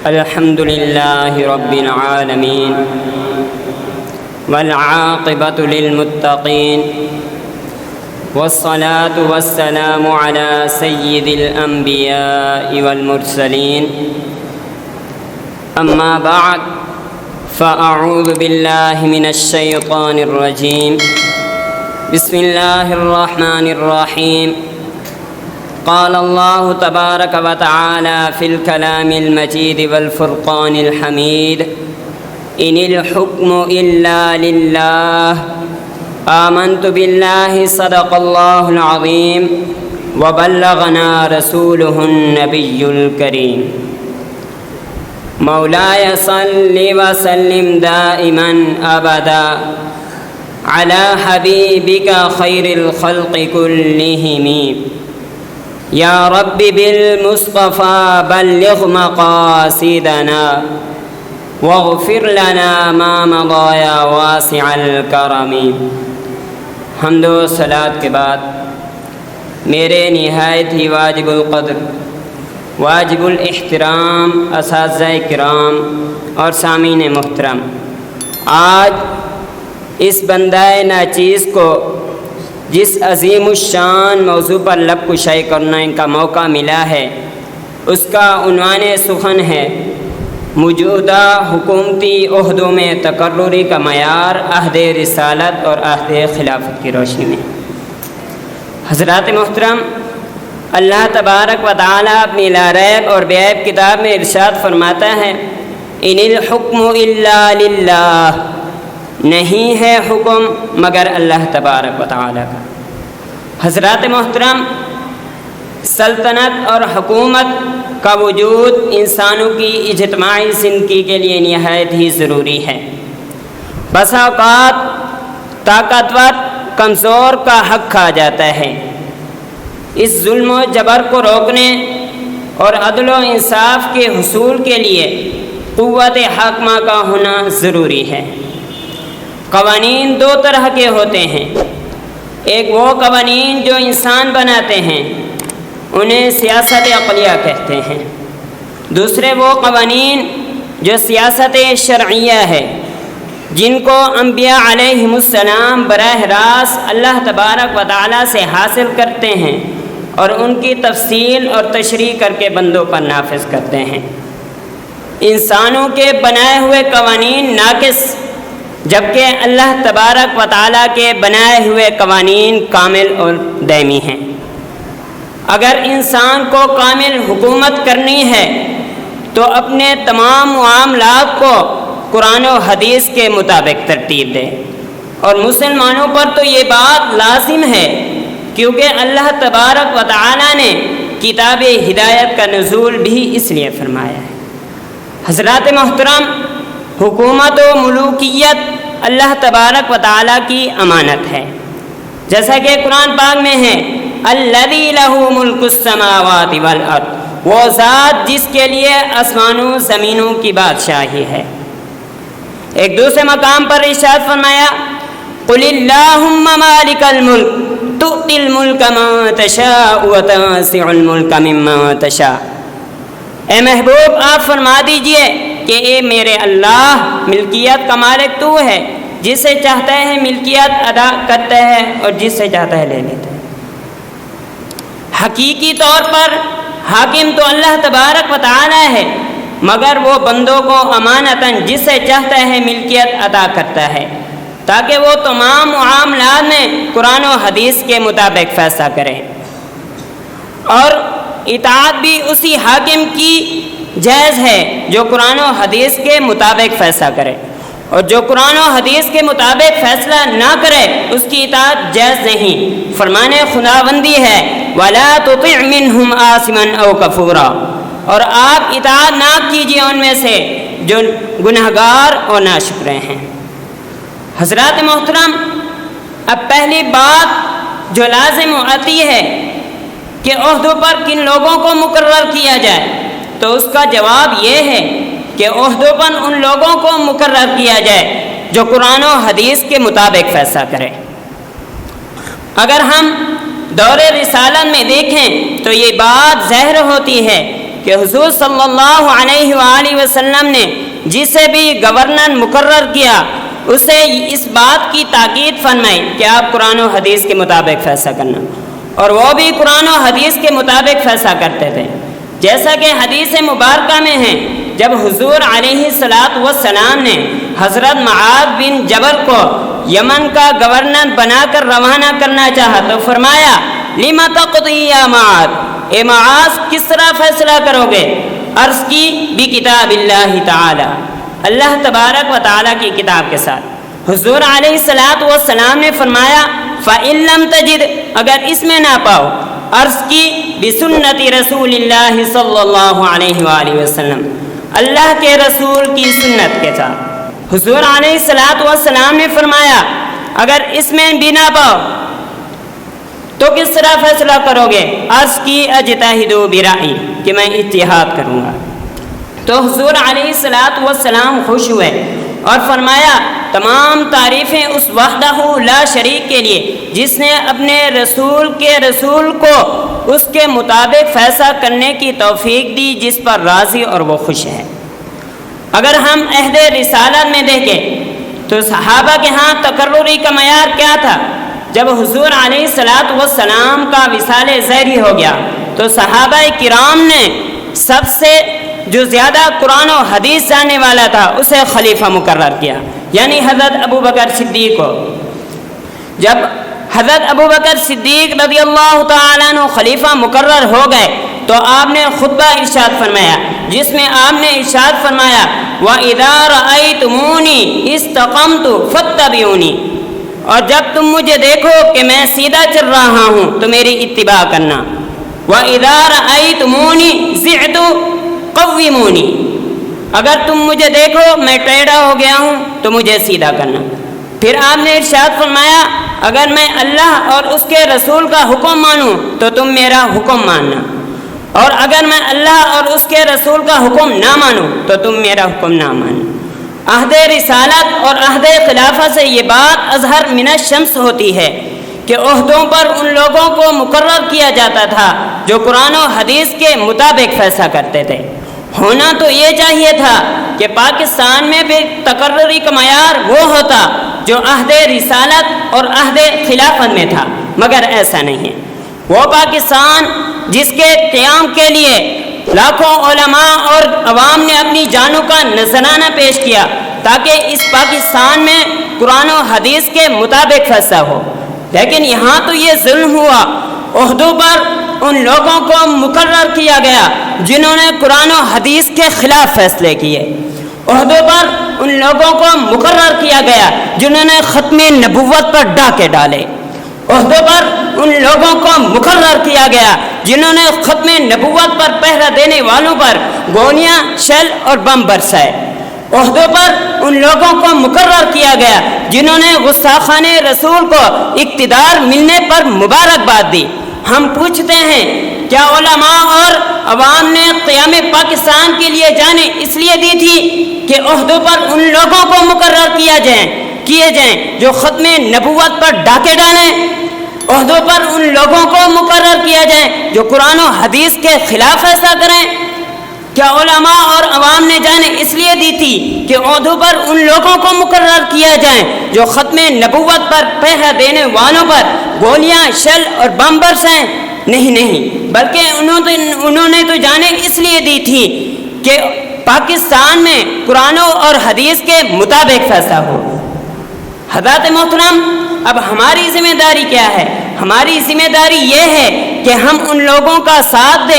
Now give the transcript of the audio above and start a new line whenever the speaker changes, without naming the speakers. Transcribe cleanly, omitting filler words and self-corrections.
الحمد لله رب العالمين والعاقبة للمتقين والصلاة والسلام على سيد الأنبياء والمرسلين أما بعد فأعوذ بالله من الشيطان الرجيم بسم الله الرحمن الرحيم قال الله تبارك وتعالى في الكلام المجيد والفرقان الحميد إن الحكم إلا لله آمنت بالله صدق الله العظيم وبلغنا رسوله النبي الكريم مولاي صل وسلم دائما أبدا على حبيبك خير الخلق كلهم یا رب بالمصطفى بلغ مقاصدنا واغفر لنا ما مضى یا واسع الکرم۔ حمد و صلات کے بعد میرے نہایت ہی واجب القدر واجب الاحترام اساتذہ کرام اور سامعین محترم، آج اس بندہ ناچیز کو جس عظیم الشان موضوع پر لب کشائی کرنا ان کا موقع ملا ہے، اس کا عنوان سخن ہے موجودہ حکومتی عہدوں میں تقرری کا معیار عہد رسالت اور عہد خلافت کی روشنی میں۔ حضرات محترم، اللہ تبارک و تعالیٰ اپنی لا ریب اور بے عیب کتاب میں ارشاد فرماتا ہے ان الحکم الا للہ، نہیں ہے حکم مگر اللہ تبارک و تعالیٰ کا۔ حضرات محترم، سلطنت اور حکومت کا وجود انسانوں کی اجتماعی زندگی کے لیے نہایت ہی ضروری ہے۔ بس اوقات طاقتور کمزور کا حق کھا جاتا ہے۔ اس ظلم و جبر کو روکنے اور عدل و انصاف کے حصول کے لیے قوت حاکمہ کا ہونا ضروری ہے۔ قوانین دو طرح کے ہوتے ہیں، ایک وہ قوانین جو انسان بناتے ہیں انہیں سیاست عقلیہ کہتے ہیں، دوسرے وہ قوانین جو سیاست شرعیہ ہے جن کو انبیاء علیہم السلام براہ راست اللہ تبارک و تعالیٰ سے حاصل کرتے ہیں اور ان کی تفصیل اور تشریح کر کے بندوں پر نافذ کرتے ہیں۔ انسانوں کے بنائے ہوئے قوانین ناقص، جبکہ اللہ تبارک و تعالیٰ کے بنائے ہوئے قوانین کامل اور دائمی ہیں۔ اگر انسان کو کامل حکومت کرنی ہے تو اپنے تمام معاملات کو قرآن و حدیث کے مطابق ترتیب دے، اور مسلمانوں پر تو یہ بات لازم ہے کیونکہ اللہ تبارک و تعالیٰ نے کتاب ہدایت کا نزول بھی اس لیے فرمایا ہے۔ حضرات محترم، حکومت و ملوکیت اللہ تبارک و تعالیٰ کی امانت ہے، جیسا کہ قرآن پاک میں ہے الذی لہ ملک السماوات والارض، وہ ذات جس کے لیے آسمانوں زمینوں کی بادشاہی ہے۔ ایک دوسرے مقام پر ارشاد فرمایا قل اللہم مالک الملک تؤتی الملک من تشاء وتنزع الملک ممن تشاء۔ اے محبوب، آپ فرما دیجئے کہ اے میرے اللہ، ملکیت کا مالک تو ہے، جس سے چاہتا ہے ملکیت ادا کرتا ہے اور جس سے چاہتا ہے لے لیتا ہے۔ حقیقی طور پر حاکم تو اللہ تبارک و تعالی ہے، مگر وہ بندوں کو امانتاً جس سے چاہتا ہے ملکیت عطا کرتا ہے تاکہ وہ تمام معاملات میں قرآن و حدیث کے مطابق فیصلہ کریں، اور اطاعت بھی اسی حاکم کی جائز ہے جو قرآن و حدیث کے مطابق فیصلہ کرے، اور جو قرآن و حدیث کے مطابق فیصلہ نہ کرے اس کی اطاعت جائز نہیں۔ فرمان خداوندی ہے وَلَا تُطِعْ مِنْهُمْ آثِمًا أَوْ كَفُورًا، اور آپ اطاعت نہ کیجیے ان میں سے جو گنہگار اور ناشکرے ہیں۔ حضرات محترم، اب پہلی بات جو لازم آتی ہے کہ عہدوں پر کن لوگوں کو مقرر کیا جائے، تو اس کا جواب یہ ہے کہ عہدوں پر ان لوگوں کو مقرر کیا جائے جو قرآن و حدیث کے مطابق فیصلہ کرے۔ اگر ہم دور رسالت میں دیکھیں تو یہ بات ظاہر ہوتی ہے کہ حضور صلی اللہ علیہ وآلہ وسلم نے جسے بھی گورنر مقرر کیا اسے اس بات کی تاکید فرمائی کہ آپ قرآن و حدیث کے مطابق فیصلہ کرنا، اور وہ بھی قرآن و حدیث کے مطابق فیصلہ کرتے تھے، جیسا کہ حدیث مبارکہ میں ہے جب حضور علیہ السلام نے حضرت معاذ بن جبل کو یمن کا گورنر بنا کر روانہ کرنا چاہا تو فرمایا لِمَ تَقْضِي يَا مَعَاذ، اے معاذ کس طرح فیصلہ کرو گے؟ عرض کی بِكِتَابِ اللَّهِ تعالی، اللہ تبارک و تعالیٰ کی کتاب کے ساتھ۔ حضور علیہ السلام نے فرمایا فَإِن لَّمْ تَجِدْ، اگر اس میں نہ پاؤ، عرض کی بِسُنَّتِ رسول اللہ صلی اللہ علیہ وآلہ وسلم، اللہ کے رسول کی سنت کے ساتھ۔ حضور علیہ السلام نے فرمایا اگر اس میں بھی نہ پاؤ تو کس طرح فیصلہ کرو گے؟ عرض کی اجتہدوا برائی، کہ میں اجتہاد کروں گا۔ تو حضور علیہ السلام خوش ہوئے اور فرمایا تمام تعریفیں اس وحدہ لا شریک کے لیے جس نے اپنے رسول کو اس کے مطابق فیصلہ کرنے کی توفیق دی، جس پر راضی اور وہ خوش ہے۔ اگر ہم عہد رسالت میں دیکھیں تو صحابہ کے ہاں تقرری کا معیار کیا تھا؟ جب حضور علیہ السلام کا وصال ظہری ہو گیا تو صحابہ کرام نے سب سے جو زیادہ قرآن و حدیث جاننے والا تھا اسے خلیفہ مقرر کیا، یعنی حضرت ابو بکر صدیق کو۔ جب حضرت ابو بکر صدیق رضی اللہ تعالیٰ عنہ خلیفہ مقرر ہو گئے تو آپ نے خطبہ ارشاد فرمایا، جس میں آپ نے ارشاد فرمایا وَإِذَا رَأَيْتُمُونِي اسْتَقَمْتُ فَاتَّبِعُونِي، اور جب تم مجھے دیکھو کہ میں سیدھا چل رہا ہوں تو میری اتباع کرنا۔ وَإِذَا رَأَيْتُمُونِي زِعْتُ قَوِّمُونِي، اگر تم مجھے دیکھو میں ٹیڑھا ہو گیا ہوں تو مجھے سیدھا کرنا۔ پھر آپ نے ارشاد فرمایا اگر میں اللہ اور اس کے رسول کا حکم مانوں تو تم میرا حکم ماننا، اور اگر میں اللہ اور اس کے رسول کا حکم نہ مانوں تو تم میرا حکم نہ ماننا۔ عہد رسالت اور عہد خلافت سے یہ بات اظہر من الشمس ہوتی ہے کہ عہدوں پر ان لوگوں کو مقرر کیا جاتا تھا جو قرآن و حدیث کے مطابق فیصلہ کرتے تھے۔ ہونا تو یہ چاہیے تھا کہ پاکستان میں بھی تقرری کا معیار وہ ہوتا جو عہد رسالت اور عہد خلافت میں تھا، مگر ایسا نہیں ہے۔ وہ پاکستان جس کے قیام کے لیے لاکھوں علماء اور عوام نے اپنی جانوں کا نذرانہ پیش کیا تاکہ اس پاکستان میں قرآن و حدیث کے مطابق فیصلہ ہو، لیکن یہاں تو یہ ظلم ہوا۔ عہدوں پر ان لوگوں کو مقرر کیا گیا جنہوں نے قرآن و حدیث کے خلاف فیصلے کیے۔ عہدوں پر ان لوگوں کو مقرر کیا گیا جنہوں نے ختم نبوت پر ڈاکے ڈالے۔ عہدوں پر ان لوگوں کو مقرر کیا گیا جنہوں نے ختم نبوت پر پہرا دینے والوں پر گولیاں، شل اور بم برسائے۔ عہدوں پر ان لوگوں کو مقرر کیا گیا جنہوں نے گستاخان رسول کو اقتدار ملنے پر مبارکباد دی۔ ہم پوچھتے ہیں کیا علماء اور عوام نے قیام پاکستان کے لیے جانیں اس لیے دی تھی کہ عہدوں پر ان لوگوں کو مقرر کیے جائیں جو ختم نبوت پر ڈاکے ڈالیں؟ عہدوں پر ان لوگوں کو مقرر کیا جائے جو قرآن و حدیث کے خلاف فیصلہ کریں؟ کیا علماء اور عوام نے جانیں اس لیے دی تھی کہ عہدوں پر ان لوگوں کو مقرر کیا جائے جو ختم نبوت پر پہرا دینے والوں پر گولیاں، شل اور بم برسائیں؟ نہیں، بلکہ انہوں نے تو جانیں اس لیے دی تھی کہ پاکستان میں قرآن اور حدیث کے مطابق فیصلہ ہو۔ حضرات محترم، اب ہماری ذمہ داری کیا ہے؟ ہماری ذمہ داری یہ ہے کہ ہم ان لوگوں کا ساتھ دیں